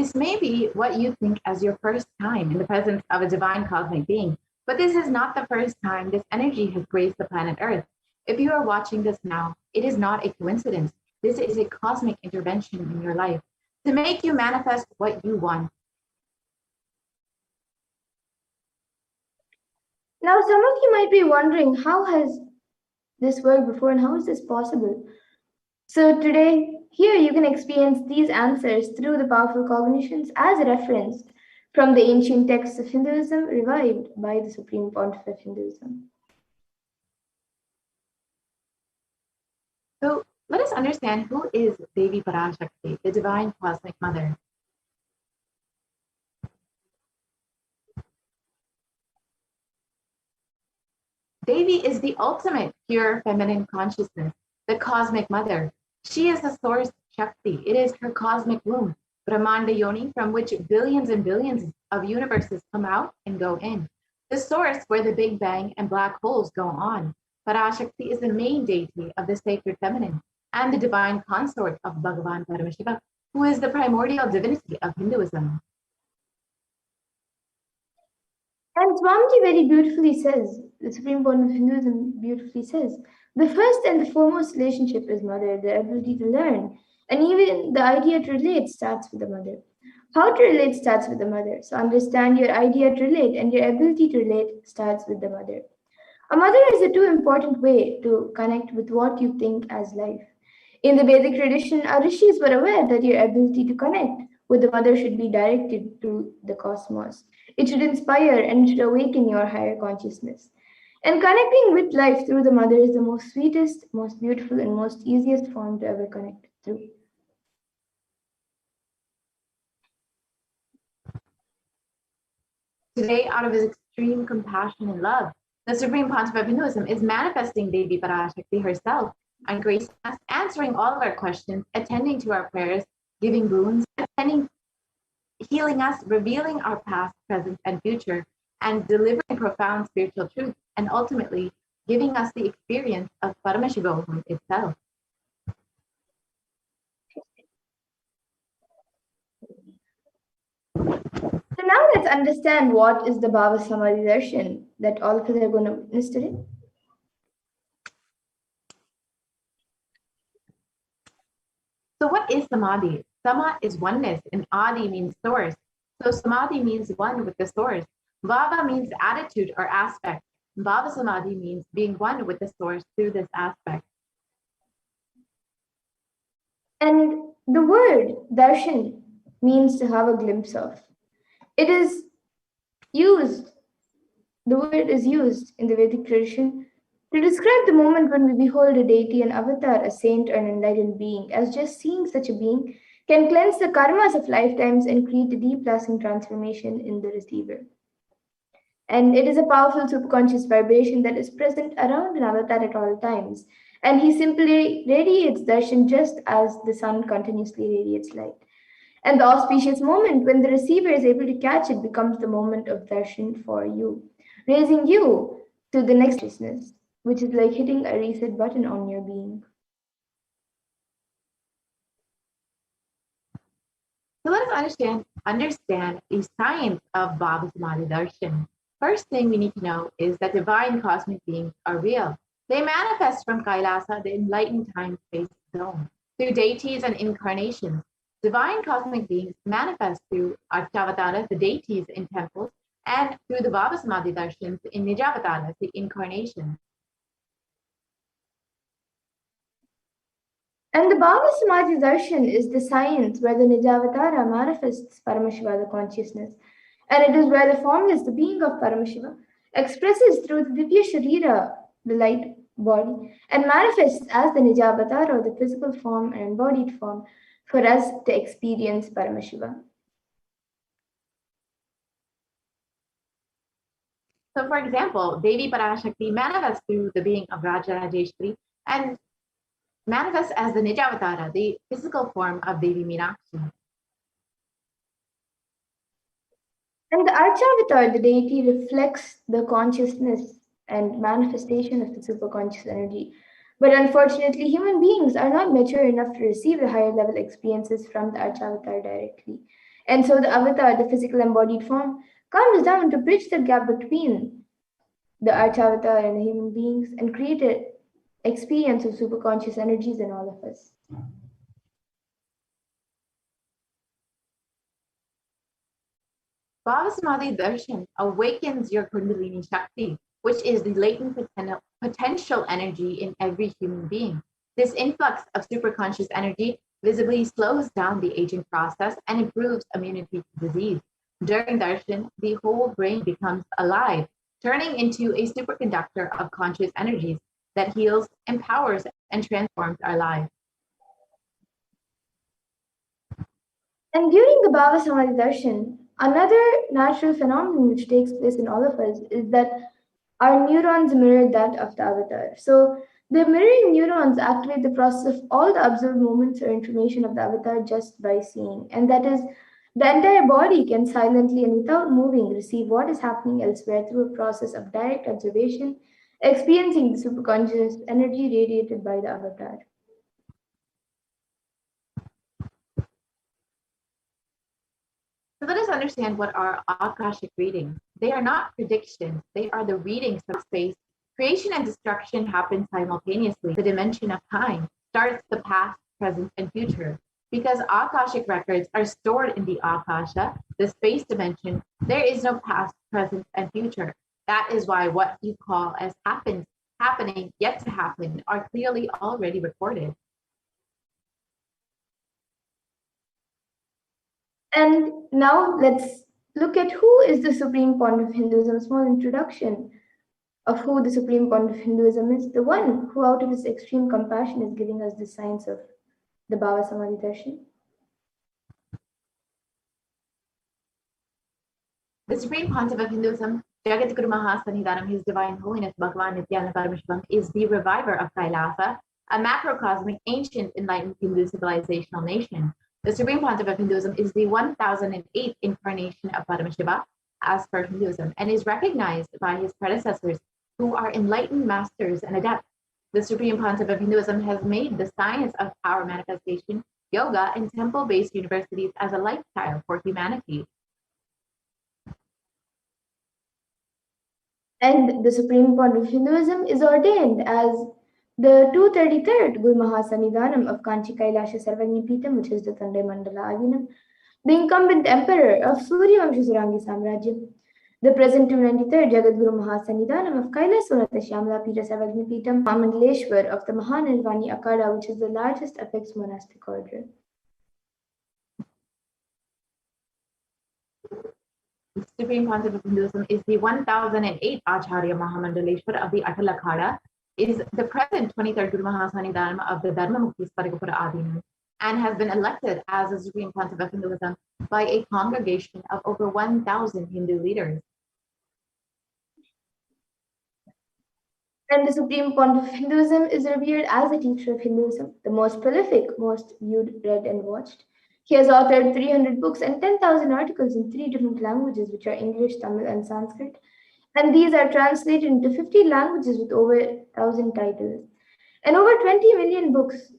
This may be what you think as your first time in the presence of a divine cosmic being, but this is not the first time this energy has graced the planet Earth. If you are watching this now, it is not a coincidence. This is a cosmic intervention in your life to make you manifest what you want. Now, some of you might be wondering, how has this worked before and how is this possible? So today, here you can experience these answers through the powerful cognitions as referenced from the ancient texts of Hinduism revived by the Supreme Pontiff of Hinduism. So let us understand who is Devi Parashakti, the divine cosmic mother. Devi is the ultimate pure feminine consciousness, the cosmic mother. She is the source Shakti. It is her cosmic womb, Brahmanda Yoni, from which billions and billions of universes come out and go in. The source where the Big Bang and black holes go on. Parashakti is the main deity of the sacred feminine and the divine consort of Bhagavan Paramashiva, who is the primordial divinity of Hinduism. And Swamiji very beautifully says, the Supreme Pontiff of Hinduism beautifully says, the first and the foremost relationship is mother, the ability to learn. And even the idea to relate starts with the mother. How to relate starts with the mother. So understand your idea to relate and your ability to relate starts with the mother. A mother is a too important way to connect with what you think as life. In the Vedic tradition, our rishis were aware that your ability to connect with the mother should be directed to the cosmos. It should inspire and it should awaken your higher consciousness. And connecting with life through the mother is the most sweetest, most beautiful, and most easiest form to ever connect through. Today, out of his extreme compassion and love, the Supreme Pontiff of Hinduism is manifesting Devi Parashakti herself and gracing us, answering all of our questions, attending to our prayers, giving boons, healing us, revealing our past, present, and future, and delivering profound spiritual truth, and ultimately giving us the experience of Paramashivoham itself. So now let's understand what is the Bhava Samadhi Darshan that all of us are going to witness today. So what is Samadhi? Sama is oneness and Adi means source. So Samadhi means one with the source. Bhava means attitude or aspect. Bhava Samadhi means being one with the source through this aspect. And the word darshan means to have a glimpse of. It is used, the word is used in the Vedic tradition to describe the moment when we behold a deity, an avatar, a saint, or an enlightened being, as just seeing such a being can cleanse the karmas of lifetimes and create a deep lasting transformation in the receiver. And it is a powerful subconscious vibration that is present around an avatar at all times. And he simply radiates darshan just as the sun continuously radiates light. And the auspicious moment when the receiver is able to catch it becomes the moment of darshan for you, raising you to the next consciousness, which is like hitting a reset button on your being. So let us understand the science of Bhava Samadhi Darshan. First thing we need to know is that divine cosmic beings are real. They manifest from Kailasa, the enlightened time-space zone, through deities and incarnations. Divine cosmic beings manifest through Archavataras, the deities in temples, and through the Bhava Samadhi Darshans in Nijavataras, the incarnations. And the Bhava Samadhi Darshan is the science where the Nijavatara manifests Paramashiva, the consciousness. And it is where the formless, the being of Paramashiva, expresses through the Divya Sharira, the light body, and manifests as the Nijavatara, or the physical form and embodied form, for us to experience Paramashiva. So for example, Devi Parashakti manifests through the being of Raja Rajeshwari and manifests as the Nijavatara, the physical form of Devi Meenakshi. And the Archavatar, the deity, reflects the consciousness and manifestation of the superconscious energy. But unfortunately, human beings are not mature enough to receive the higher level experiences from the Archavatar directly. And so the avatar, the physical embodied form, comes down to bridge the gap between the arch avatar and the human beings and create an experience of superconscious energies in all of us. Bhavasamadhi Darshan awakens your Kundalini Shakti, which is the latent potential energy in every human being. This influx of superconscious energy visibly slows down the aging process and improves immunity to disease. During Darshan, the whole brain becomes alive, turning into a superconductor of conscious energies that heals, empowers, and transforms our lives. And during the Bhava Samadhi Darshan, another natural phenomenon which takes place in all of us is that our neurons mirror that of the avatar. So the mirroring neurons activate the process of all the observed movements or information of the avatar just by seeing. And that is, the entire body can silently and without moving receive what is happening elsewhere through a process of direct observation, experiencing the superconscious energy radiated by the avatar. So let us understand what are Akashic readings. They are not predictions, they are the readings of space. Creation and destruction happen simultaneously. The dimension of time starts the past, present, and future. Because Akashic records are stored in the Akasha, the space dimension, there is no past, present, and future. That is why what you call as happening, yet to happen, are clearly already recorded. And now let's look at who is the supreme point of Hinduism. A small introduction of who the supreme point of Hinduism is. The one who, out of his extreme compassion, is giving us the science of the Bhava Samadhi Darshan. The Supreme Pontiff of Hinduism, Jagadguru Mahasannidhanam, His Divine Holiness Bhagavan Nithyananda Paramashivam, is the reviver of Kailasa, a macrocosmic, ancient, enlightened Hindu civilizational nation. The Supreme Pontiff of Hinduism is the 1008th incarnation of Paramashiva, as per Hinduism, and is recognized by his predecessors, who are enlightened masters and adepts. The Supreme Pontiff of Hinduism has made the science of power manifestation, yoga, and temple-based universities as a lifestyle for humanity. And the supreme point of Hinduism is ordained as the 233rd Guru Mahasannidhanam of Kanchi Kailasha Sarvagni Peetham, which is the Tandai Mandala Adinam, the incumbent emperor of Surya Vamsha Surangi Samrajyam, the present 293rd Jagadguru Mahasannidhanam of Kailasonata Shyamala Peeta Sarvagni Peetham, Mandaleshwar of the Mahanirvani Akada, which is the largest apex monastic order. The Supreme Pontiff of Hinduism is the 1008th Acharya Mahamandaleshwar of the Atal Akhada, is the present 23rd Guru Mahasannidhanam of the Dharmamukti Spargapura Adinam, and has been elected as the Supreme Pontiff of Hinduism by a congregation of over 1,000 Hindu leaders. And the Supreme Pontiff of Hinduism is revered as a teacher of Hinduism, the most prolific, most viewed, read, and watched. He has authored 300 books and 10,000 articles in 3 different languages, which are English, Tamil, and Sanskrit. And these are translated into 50 languages with over 1,000 titles. And over 20 million books,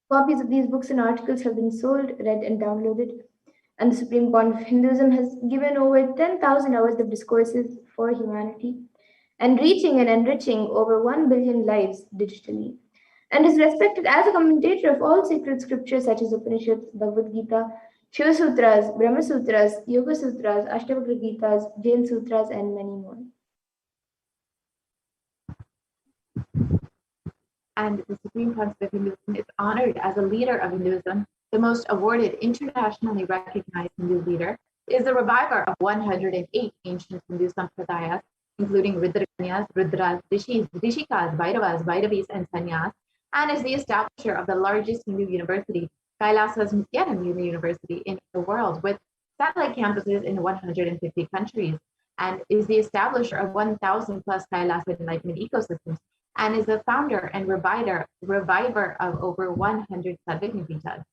copies of these books and articles have been sold, read, and downloaded. And the Supreme Pontiff of Hinduism has given over 10,000 hours of discourses for humanity and reaching and enriching over 1 billion lives digitally, and is respected as a commentator of all sacred scriptures such as Upanishads, Bhagavad Gita, Shiva Sutras, Brahma Sutras, Yoga Sutras, Ashtavakra Gitas, Jain Sutras, and many more. And the Supreme Pontiff of Hinduism is honored as a leader of Hinduism. The most awarded, internationally recognized Hindu leader is the reviver of 108 ancient Hindu sampradayas, including Rudrakanyas, Rudras, Rishis, Rishikas, Bhairavas, Bhairavis, and Sanyas, and is the establisher of the largest Hindu university, Kailasa's Nithyananda University in the world, with satellite campuses in 150 countries, and is the establisher of 1,000 plus Kailasa enlightenment ecosystems, and is the founder and reviver of over 100 Sadhgnipitas.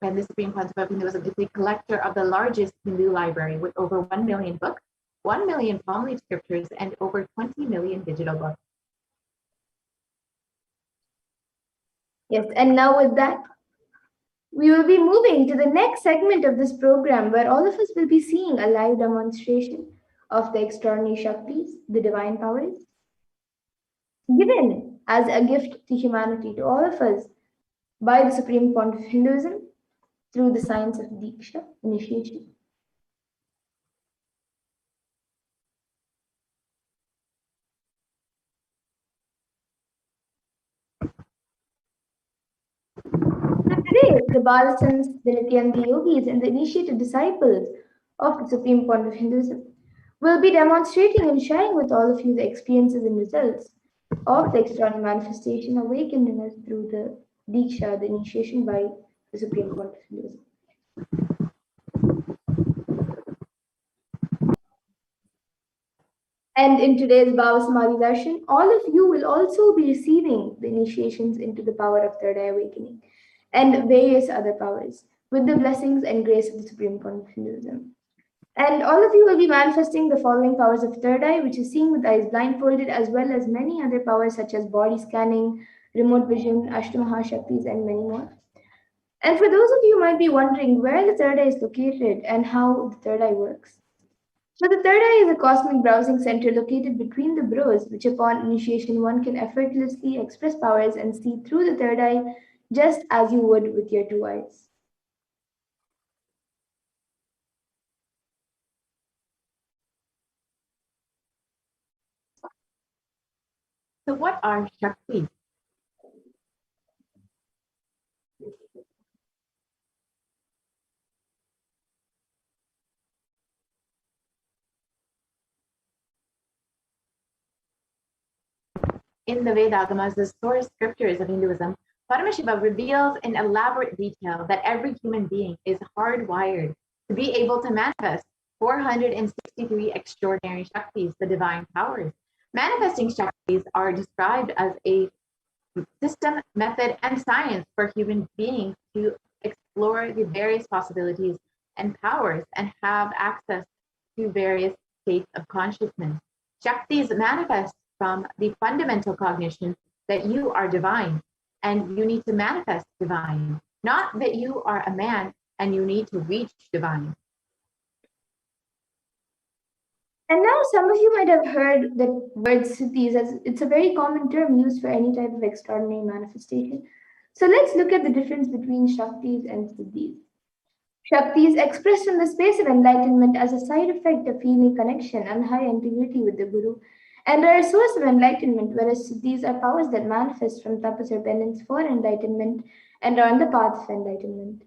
And the Supreme Pontiff of Hinduism is the collector of the largest Hindu library with over 1 million books, 1 million palm-leaf scriptures, and over 20 million digital books. Yes, and now with that, We will be moving to the next segment of this program where all of us will be seeing a live demonstration of the extraordinary Shaktis, the divine powers, given as a gift to humanity, to all of us, by the Supreme Point of Hinduism through the science of Diksha, initiation. So today, the Balasans, the Nithyananda yogis, and the initiated disciples of the Supreme Point of Hinduism will be demonstrating and sharing with all of you the experiences and results of the extraordinary manifestation awakened in us through the Diksha, the initiation by the Supreme Point of Hinduism. And in today's Bhava Samadhi Darshan, all of you will also be receiving the initiations into the power of third eye awakening and various other powers with the blessings and grace of the Supreme Point of Hinduism. And all of you will be manifesting the following powers of third eye, which is seeing with eyes blindfolded, as well as many other powers such as body scanning, remote vision, Ashtamaha Shaktis, and many more. And for those of you who might be wondering where the third eye is located and how the third eye works. So the third eye is a cosmic browsing center located between the brows, which upon initiation one can effortlessly express powers and see through the third eye just as you would with your two eyes. So what are Shaktis? In the Vedagamas, the source scriptures of Hinduism, Paramashiva reveals in elaborate detail that every human being is hardwired to be able to manifest 463 extraordinary Shaktis, the divine powers. Manifesting Shaktis are described as a system, method, and science for human beings to explore the various possibilities and powers and have access to various states of consciousness. Shaktis manifest from the fundamental cognition that you are divine and you need to manifest divine, not that you are a man and you need to reach divine. And now some of you might have heard the word siddhis, as it's a very common term used for any type of extraordinary manifestation. So let's look at the difference between Shaktis and siddhis. Shakti is expressed in the space of enlightenment as a side effect of feeling connection and high integrity with the Guru, and are a source of enlightenment, whereas siddhis are powers that manifest from tapas or penance for enlightenment and are on the path of enlightenment.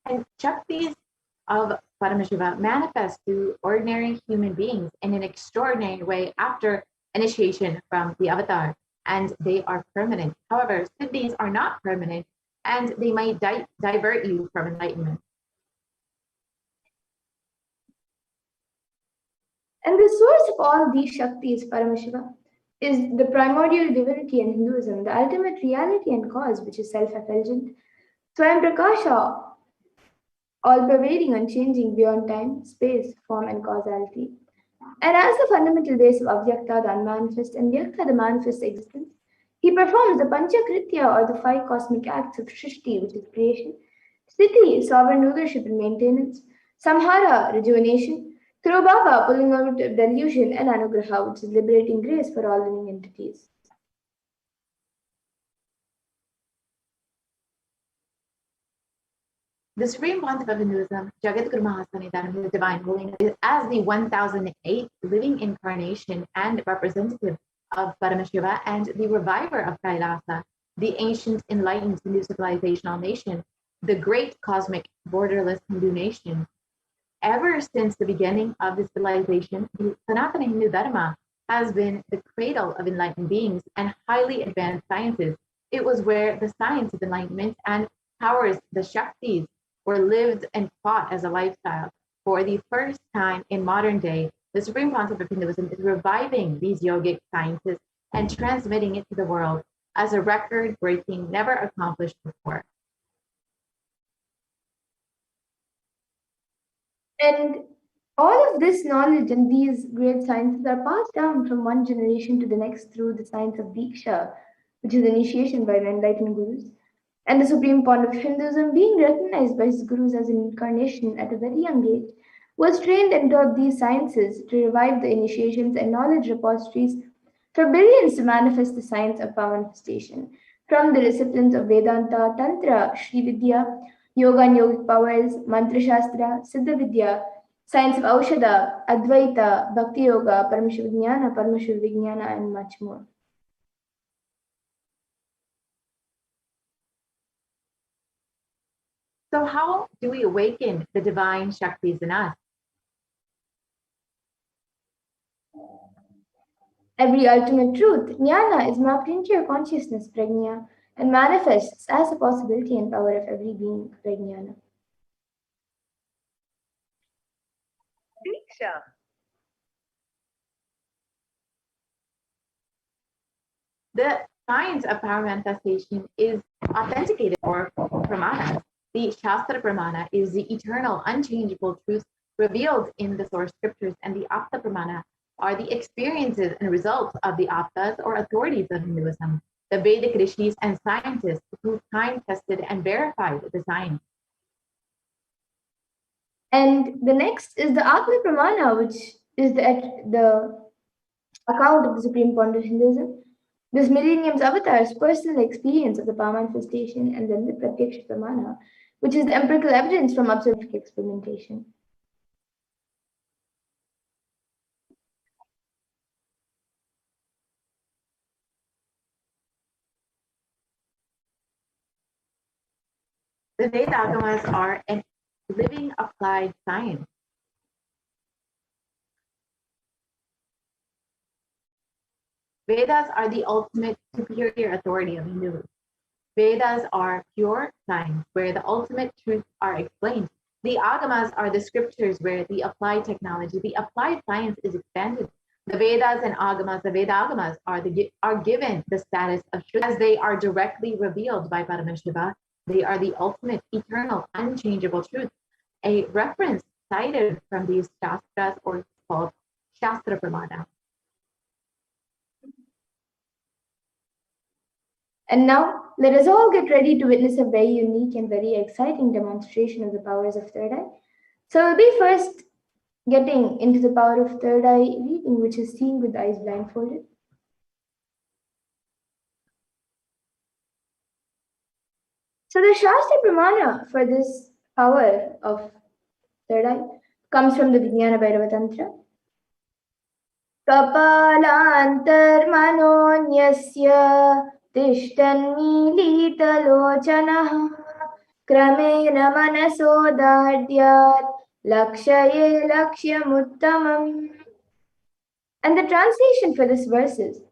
And Shaktis of Paramashiva manifest through ordinary human beings in an extraordinary way after initiation from the avatar, and they are permanent. However, siddhis are not permanent, and they might divert you from enlightenment. And the source of all these Shaktis, Paramashiva, is the primordial divinity in Hinduism, the ultimate reality and cause, which is self-effulgent, Swayam Prakasha, all-pervading, unchanging beyond time, space, form, and causality. And as the fundamental base of Avyakta, the unmanifest, and Vyakta, the manifest existence, he performs the Panchakritya or the five cosmic acts of Shrishti, which is creation, Sthiti, sovereign rulership and maintenance, Samhara, rejuvenation, Throbhava, pulling out of delusion, and Anugraha, which is liberating grace for all living entities. The Supreme Pontiff of Hinduism, Jagadguru Mahasanidanam, the Divine Holiness, as the 1008th living incarnation and representative of Paramashiva and the reviver of Kailasa, the ancient enlightened Hindu civilizational nation, the great cosmic borderless Hindu nation. Ever since the beginning of the civilization, the Sanatana Hindu Dharma has been the cradle of enlightened beings and highly advanced sciences. It was where the science of enlightenment and powers, the Shaktis, were lived and taught as a lifestyle. For the first time in modern day, the Supreme Pontiff of Hinduism is reviving these yogic sciences and transmitting it to the world as a record-breaking, never accomplished before. And All of this knowledge and these great sciences are passed down from one generation to the next through the science of Diksha, which is initiation by the enlightened gurus. And the supreme point of Hinduism, being recognized by his gurus as an incarnation at a very young age, was trained and taught these sciences to revive the initiations and knowledge repositories for billions to manifest the science of power manifestation. From the disciplines of Vedanta, Tantra, Sri Vidya, Yoga and Yogic powers, Mantra Shastra, Siddha Vidya, science of Aushadha, Advaita, Bhakti Yoga, Paramashivoham, Paramashivoham, and much more. So how do we awaken the divine Shaktis in us? Every ultimate truth, jnana, is mapped into your consciousness, prajna, and manifests as a possibility and power of every being, prajnana. Diksha. The science of power manifestation is authenticated or pramana. The Shastra Pramana is the eternal, unchangeable truth revealed in the source scriptures, and the Apta Pramana are the experiences and results of the Aptas or authorities of Hinduism, the Vedic rishis and scientists who time tested and verified the science. And the next is the Atma Pramana, which is the account of the supreme point of Hinduism. This millennium's avatar's personal experience of the power manifestation, and then the Pratyaksha Pramana, which is the empirical evidence from observational experimentation. The Vedagamas are a living applied science. Vedas are the ultimate superior authority of Hinduism. Vedas are pure science where the ultimate truths are explained. The Agamas are the scriptures where the applied technology, the applied science is expanded. The Vedas and Agamas, the Vedagamas are given the status of truth as they are directly revealed by Paramashiva. They are the ultimate, eternal, unchangeable truth. A reference cited from these Shastras or called Shastra Pramana. And now, let us all get ready to witness a very unique and very exciting demonstration of the powers of third eye. So we'll be first getting into the power of third eye reading, which is seen with the eyes blindfolded. So the Shastra Pramana for this power of third eye comes from the Vijnana Bhairava Tantra. Kapalantarmanonyasya तिष्ठन्मीलितलोचनः क्रमेण मनसोदार्द्यात् lakshye lakshyamuttama. And the translation for this verse is,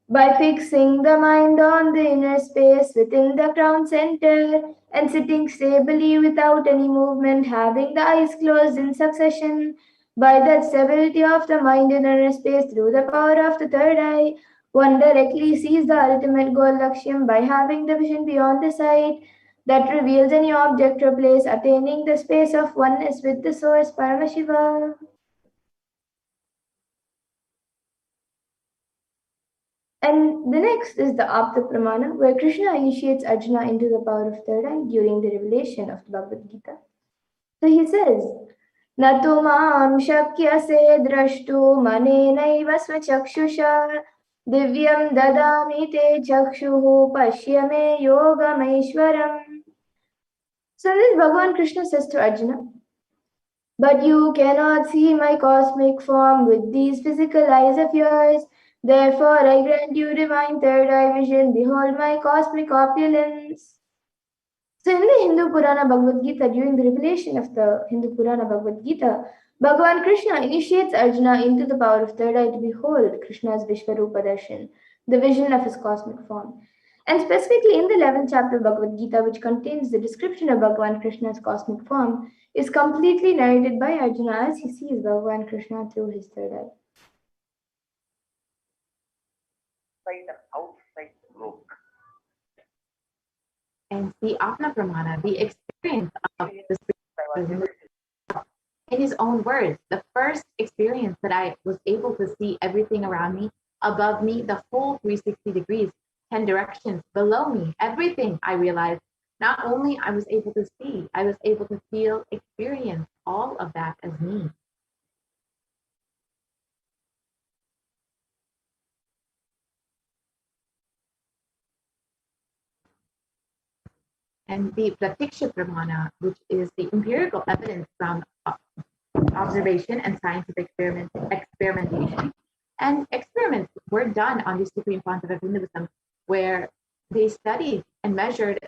by fixing the mind on the inner space within the crown center and sitting stably without any movement, having the eyes closed in succession, by that stability of the mind in inner space through the power of the third eye, one directly sees the ultimate goal Lakshyam by having the vision beyond the sight that reveals any object or place, attaining the space of oneness with the source Paramashiva. And the next is the Apta Pramana, where Krishna initiates Arjuna into the power of third eye during the revelation of the Bhagavad Gita. So he says, Natu mam shakyase drashtu manenaiva swachakshusha divyam dadami te chakshuhu pashyame yogamaishwaram. So this Bhagavan Krishna says to Arjuna, but you cannot see my cosmic form with these physical eyes of yours. Therefore, I grant you divine third eye vision. Behold my cosmic opulence. So, in the Hindu Purana Bhagavad Gita, during the revelation of the Hindu Purana Bhagavad Gita, Bhagavan Krishna initiates Arjuna into the power of third eye to behold Krishna's Vishvarupa Darshan, the vision of his cosmic form. And specifically in the 11th chapter of Bhagavad Gita, which contains the description of Bhagavan Krishna's cosmic form, is completely narrated by Arjuna as he sees Bhagavan Krishna through his third eye. Outside look. And the Atma Pramana, the experience of the spirit in his own words, the first experience that I was able to see everything around me, above me, the whole 360 degrees, 10 directions below me, everything, I realized not only I was able to see, I was able to feel, experience all of that as me. And the Pratiksha Pramana, which is the empirical evidence from observation and scientific experimentation. And experiments were done on the Supreme Pontiff of Hinduism, where they studied and measured,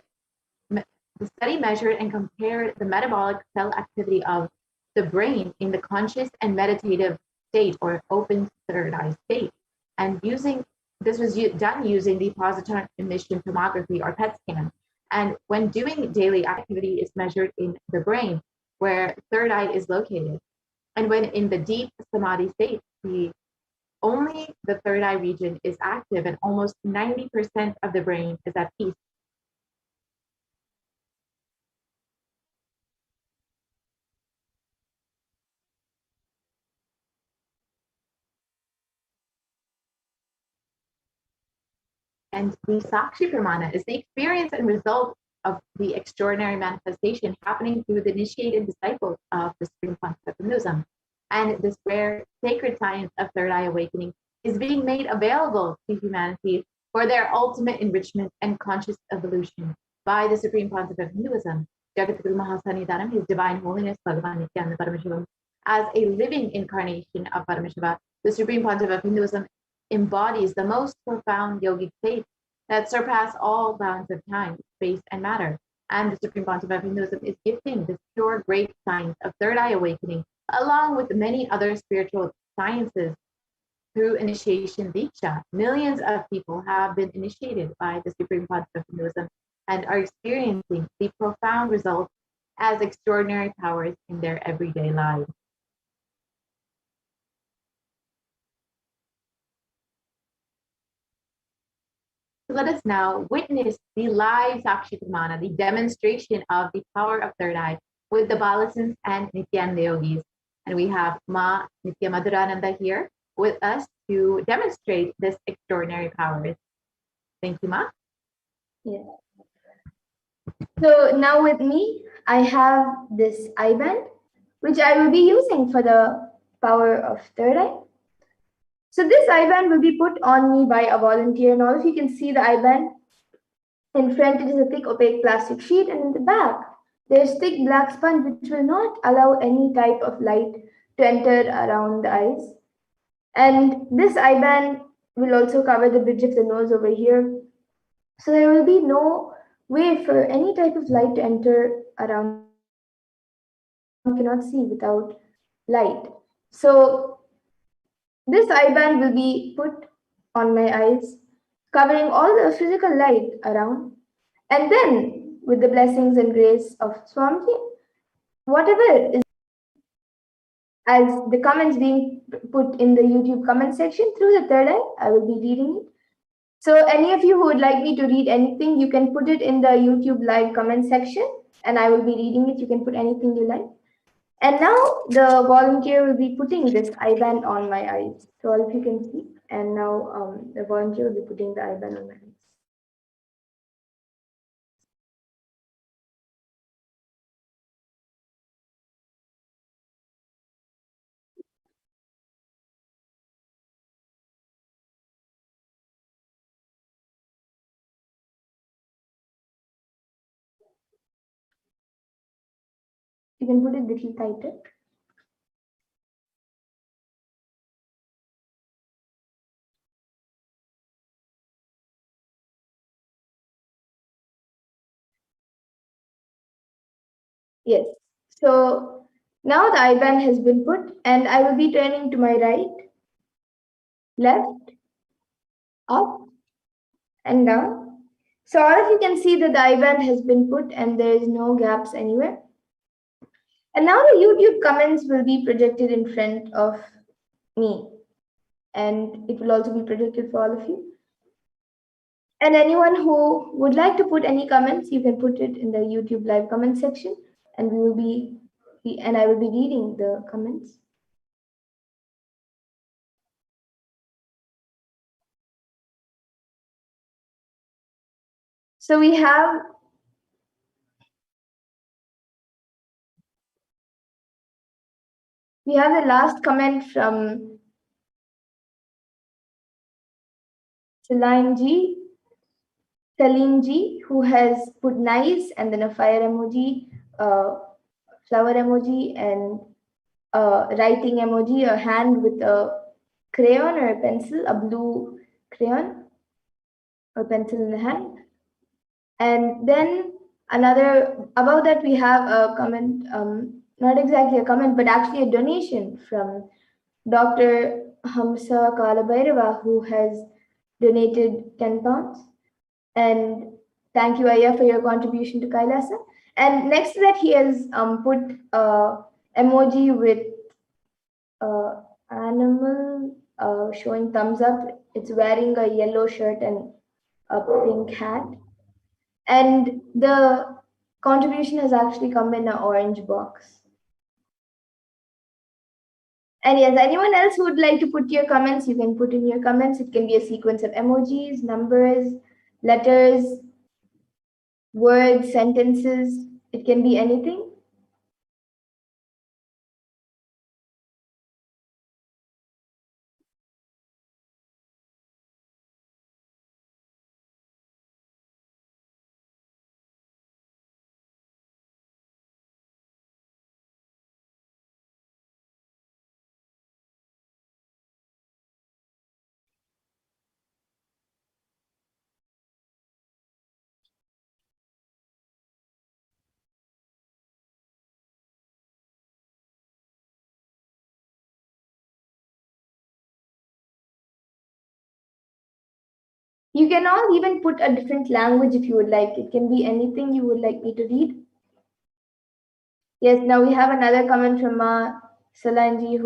and compared the metabolic cell activity of the brain in the conscious and meditative state, or open third eye state. And this was done using the positron emission tomography, or PET scan. And when doing daily activity is measured in the brain, where third eye is located. And when in the deep samadhi state, only the third eye region is active, and almost 90% of the brain is at peace. And the Sakshi Pramana is the experience and result of the extraordinary manifestation happening through the initiated disciples of the Supreme Pontiff of Hinduism. And this rare sacred science of third eye awakening is being made available to humanity for their ultimate enrichment and conscious evolution by the Supreme Pontiff of Hinduism, Jagatguru Mahasannidhanam, His Divine Holiness Bhagavan Nithyananda Paramashivam. As a living incarnation of Paramashiva, the Supreme Pontiff of Hinduism embodies the most profound yogic faith that surpass all bounds of time, space, and matter. And the Supreme Pontiff of Hinduism is gifting this pure, great science of third eye awakening, along with many other spiritual sciences, through initiation Diksha. Millions of people have been initiated by the Supreme Pontiff of Hinduism and are experiencing the profound results as extraordinary powers in their everyday lives. Let us now witness the live Sakshi Pramana, the demonstration of the power of third eye with the Balasins and Nityananda Yogis. And we have Ma Nitya Madhurananda here with us to demonstrate this extraordinary power. Thank you, Ma. Yeah. So now with me, I have this eye band, which I will be using for the power of third eye. So this eye band will be put on me by a volunteer, and all of you can see the eye band. In front, it is a thick opaque plastic sheet, and in the back, there is thick black sponge which will not allow any type of light to enter around the eyes. And this eye band will also cover the bridge of the nose over here. So there will be no way for any type of light to enter around. You cannot see without light. So this eye band will be put on my eyes, covering all the physical light around. And then, with the blessings and grace of Swamiji, whatever is as the comments being put in the YouTube comment section through the third eye, I will be reading it. So any of you who would like me to read anything, you can put it in the YouTube live comment section, and I will be reading it. You can put anything you like. And now the volunteer will be putting this eye band on my eyes. So all of you can see. And now the volunteer will be putting the eye band on my eyes. You can put it a little tighter. Yes. So now the eye band has been put, and I will be turning to my right, left, up, and down. So all of you can see that the eye band has been put, and there is no gaps anywhere. And now the YouTube comments will be projected in front of me, and it will also be projected for all of you. And anyone who would like to put any comments, you can put it in the YouTube live comment section, and we will be and I will be reading the comments. So we have the last comment from Celine Ji, who has put nice and then a fire emoji, flower emoji, and a writing emoji, a hand with a crayon or a pencil, a blue crayon or pencil in the hand. And then above that we have a comment, not exactly a comment, but actually a donation from Dr. Hamsa Kalabhairava, who has donated 10 pounds. And thank you, Aya, for your contribution to Kailasa. And next to that, he has put emoji with animal showing thumbs up. It's wearing a yellow shirt and a pink hat. And the contribution has actually come in an orange box. And yes, anyone else who would like to put your comments, you can put in your comments. It can be a sequence of emojis, numbers, letters, words, sentences. It can be anything. You can all even put a different language if you would like. It can be anything you would like me to read. Yes, now we have another comment from Salanji,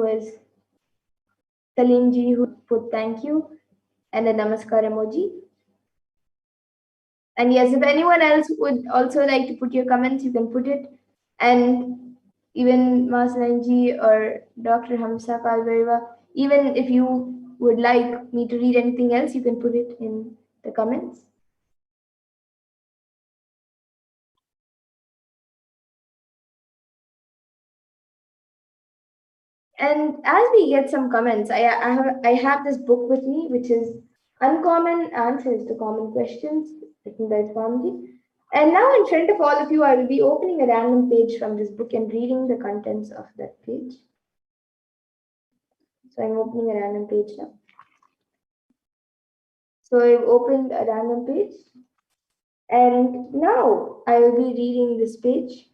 who put thank you and a namaskar emoji. And yes, if anyone else would also like to put your comments, you can put it. And even Masalanji or Dr. Hamsa Kalveriva, even if you would like me to read anything else, you can put it in the comments. And as we get some comments, I have this book with me, which is Uncommon Answers to Common Questions, written by Swamiji. And now in front of all of you, I will be opening a random page from this book and reading the contents of that page. So I'm opening a random page now. So I've opened a random page. And now I will be reading this page.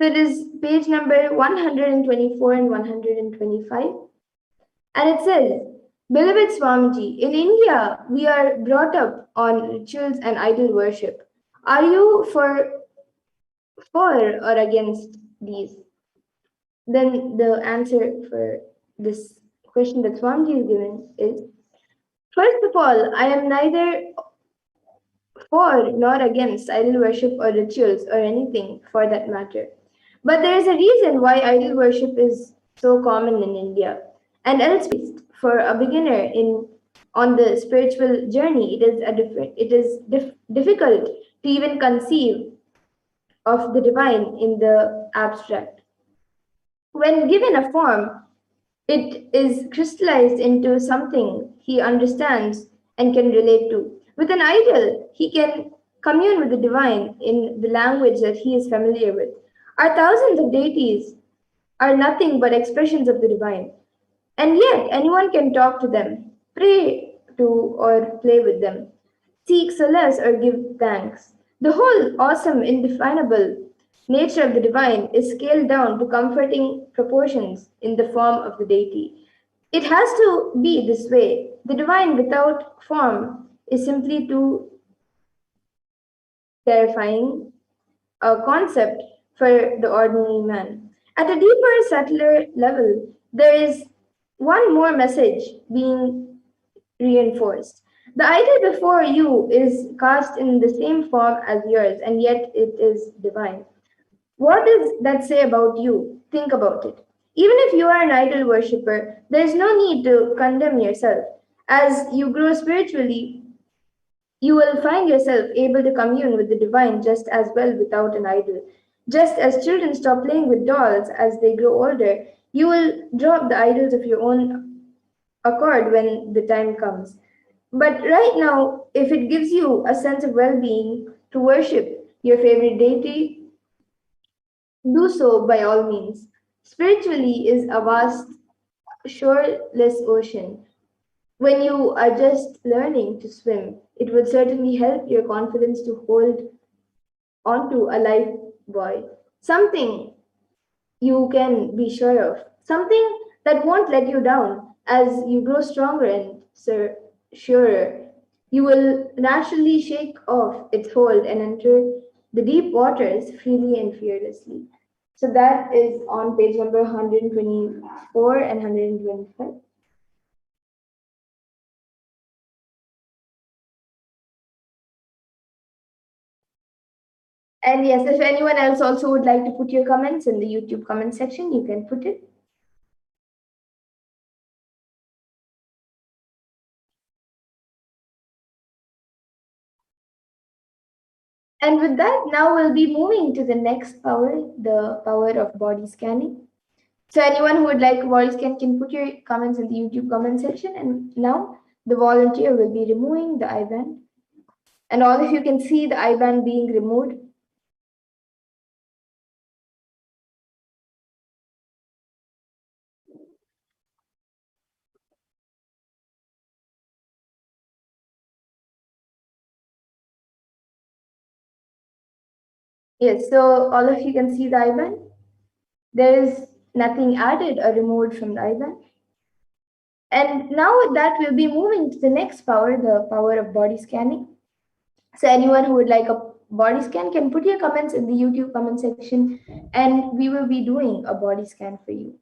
So it is page number 124 and 125. And it says, Beloved Swamiji, in India, we are brought up on rituals and idol worship. Are you for or against these? Then the answer for this question that Swamiji is given is, first of all, I am neither for nor against idol worship or rituals or anything for that matter. But there is a reason why idol worship is so common in India. And elsewhere, for a beginner on the spiritual journey, it is difficult to even conceive of the divine in the abstract. When given a form, it is crystallized into something he understands and can relate to. With an idol, he can commune with the divine in the language that he is familiar with. Our thousands of deities are nothing but expressions of the divine, and yet anyone can talk to them, pray to or play with them, seek solace or give thanks. The whole awesome, indefinable nature of the divine is scaled down to comforting proportions in the form of the deity. It has to be this way. The divine without form is simply too terrifying a concept for the ordinary man. At a deeper, subtler level, there is one more message being reinforced. The idol before you is cast in the same form as yours, and yet it is divine. What does that say about you? Think about it. Even if you are an idol worshipper, there is no need to condemn yourself. As you grow spiritually, you will find yourself able to commune with the divine just as well without an idol. Just as children stop playing with dolls as they grow older, you will drop the idols of your own accord when the time comes. But right now, if it gives you a sense of well being to worship your favorite deity, do so by all means. Spiritually is a vast, shoreless ocean. When you are just learning to swim, it would certainly help your confidence to hold onto a life buoy. Something you can be sure of. Something that won't let you down as you grow stronger and surer. You will naturally shake off its hold and enter the deep waters freely and fearlessly. So that is on page number 124 and 125. And yes, if anyone else also would like to put your comments in the YouTube comment section, you can put it. And with that, now we'll be moving to the next power, the power of body scanning. So anyone who would like a body scan can put your comments in the YouTube comment section. And now the volunteer will be removing the eye band. And all of you can see the eye band being removed. Yes, so all of you can see the eye band. There is nothing added or removed from the eye band. And now with that, we'll be moving to the next power, the power of body scanning. So anyone who would like a body scan can put your comments in the YouTube comment section and we will be doing a body scan for you.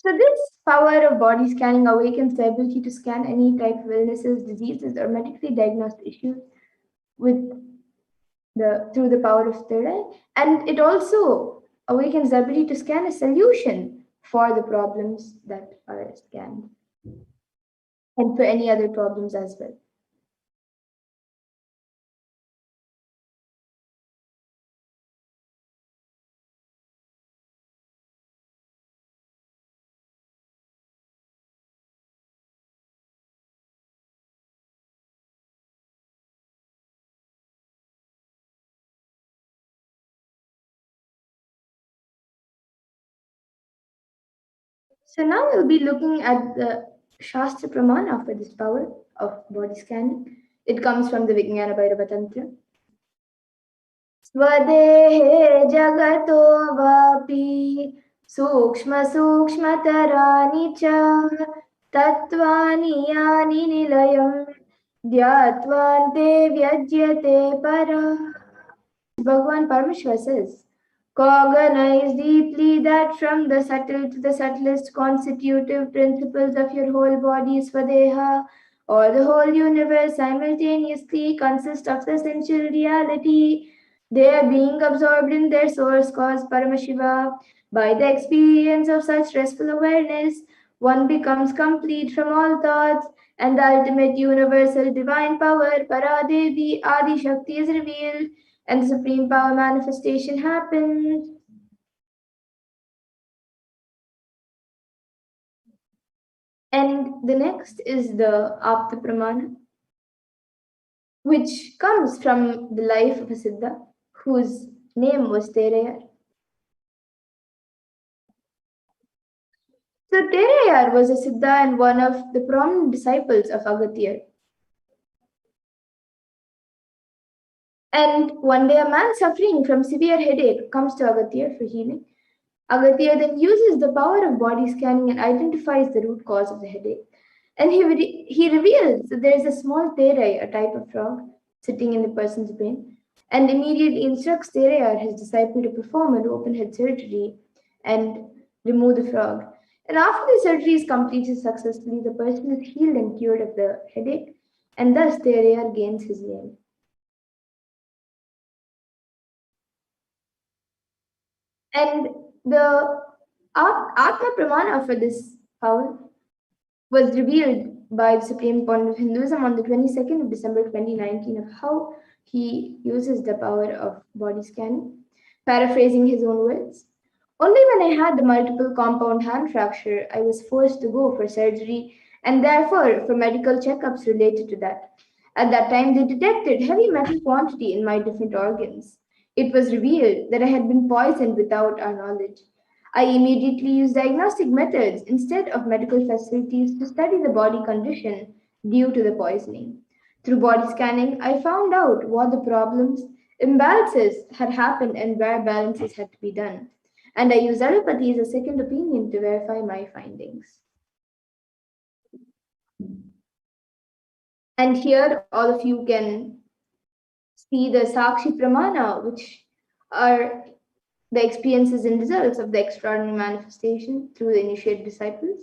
So this power of body scanning awakens the ability to scan any type of illnesses, diseases, or medically diagnosed issues with through the power of third eye. And it also awakens the ability to scan a solution for the problems that are scanned and for any other problems as well. So now we'll be looking at the Shastra Pramana for this power of body scanning. It comes from the Vijnana Bhairava Tantra. Swadehe jagato vapi sukshma sukshmataraani cha tattvani yani nilayam dhyatvante vyajyate para. Bhagavan Parameshwar says, cognize deeply that from the subtle to the subtlest constitutive principles of your whole body, Swadeha, or the whole universe simultaneously consist of the essential reality. They are being absorbed in their source cause, Paramashiva. By the experience of such restful awareness, one becomes complete from all thoughts, and the ultimate universal divine power, Paradevi Adi Shakti, is revealed and the supreme power manifestation happened. And the next is the Apta Pramana, which comes from the life of a Siddha whose name was Terayar. So Terayar was a Siddha and one of the prominent disciples of Agathya. And one day a man suffering from severe headache comes to Agathya for healing. Agatya then uses the power of body scanning and identifies the root cause of the headache. And he reveals that there is a small therai, a type of frog, sitting in the person's brain, and immediately instructs Therai, his disciple, to perform an open head surgery and remove the frog. And after the surgery is completed successfully, the person is healed and cured of the headache, and thus Therai gains his name. And the Atma Pramana for this power was revealed by the Supreme Point of Hinduism on the 22nd of December 2019 of how he uses the power of body scanning, paraphrasing his own words. Only when I had the multiple compound hand fracture, I was forced to go for surgery and therefore for medical checkups related to that. At that time, they detected heavy metal quantity in my different organs. It was revealed that I had been poisoned without our knowledge. I immediately used diagnostic methods instead of medical facilities to study the body condition due to the poisoning. Through body scanning, I found out what the problems, imbalances had happened and where balances had to be done. And I used allopathy as a second opinion to verify my findings. And here, all of you can see the Sakshi Pramana, which are the experiences and results of the extraordinary manifestation through the initiated disciples.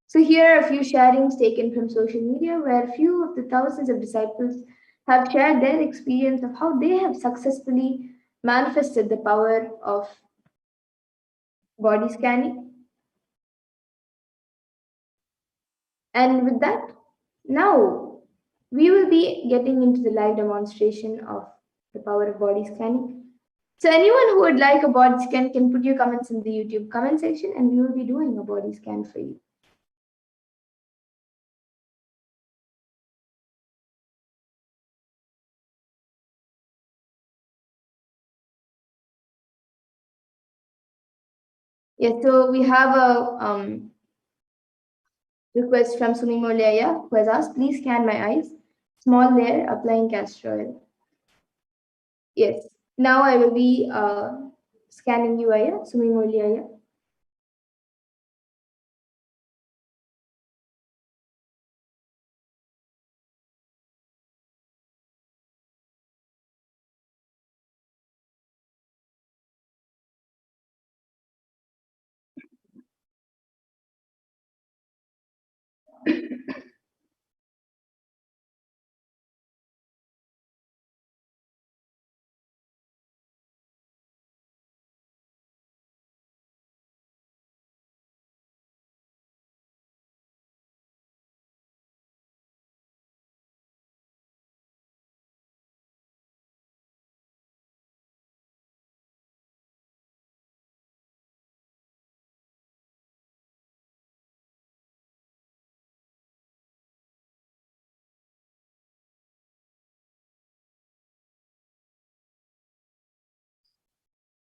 So here are a few sharings taken from social media where a few of the thousands of disciples have shared their experience of how they have successfully manifested the power of body scanning. And with that, now we will be getting into the live demonstration of the power of body scanning. So anyone who would like a body scan can put your comments in the YouTube comment section and we will be doing a body scan for you. Yes, so we have a request from Sumi Molyaya who has asked, please scan my eyes. Small layer, applying castor oil. Yes, now I will be scanning you, Aya, Sumi Molyaya.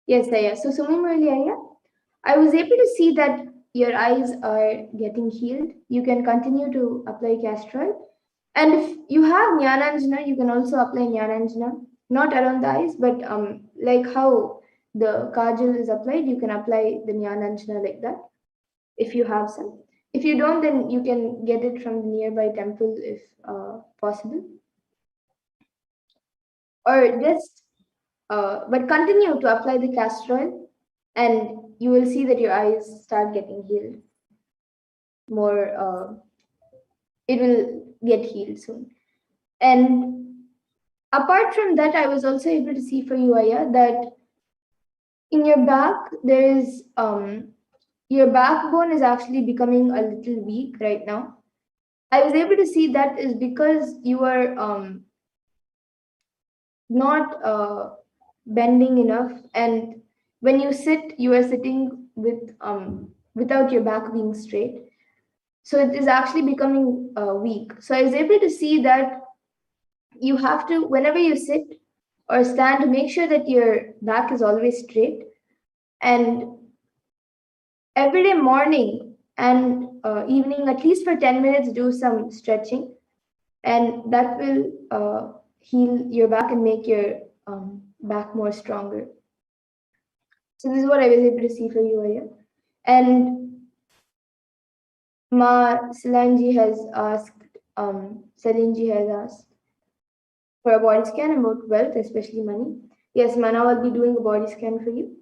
Yes, Aya. So Sumi Molyaya, I was able to see that your eyes are getting healed. You can continue to apply castor oil. And if you have Jnananjana, you can also apply Jnananjana, not around the eyes, but like how the kajal is applied, you can apply the Jnananjana like that if you have some. If you don't, then you can get it from the nearby temple if possible. Or just, but continue to apply the castor oil and you will see that your eyes start getting healed more. It will get healed soon. And apart from that, I was also able to see for you, Aya, that in your back, there is your backbone is actually becoming a little weak right now. I was able to see that is because you are not bending enough, and when you sit, you are sitting with without your back being straight. So it is actually becoming weak. So I was able to see that you have to, whenever you sit or stand, make sure that your back is always straight. And every day morning and evening, at least for 10 minutes, do some stretching. And that will heal your back and make your back more stronger. So this is what I was able to see for you here. And Ma Salanji has asked, Salinji has asked for a body scan about wealth, especially money. Yes, Mana will be doing a body scan for you.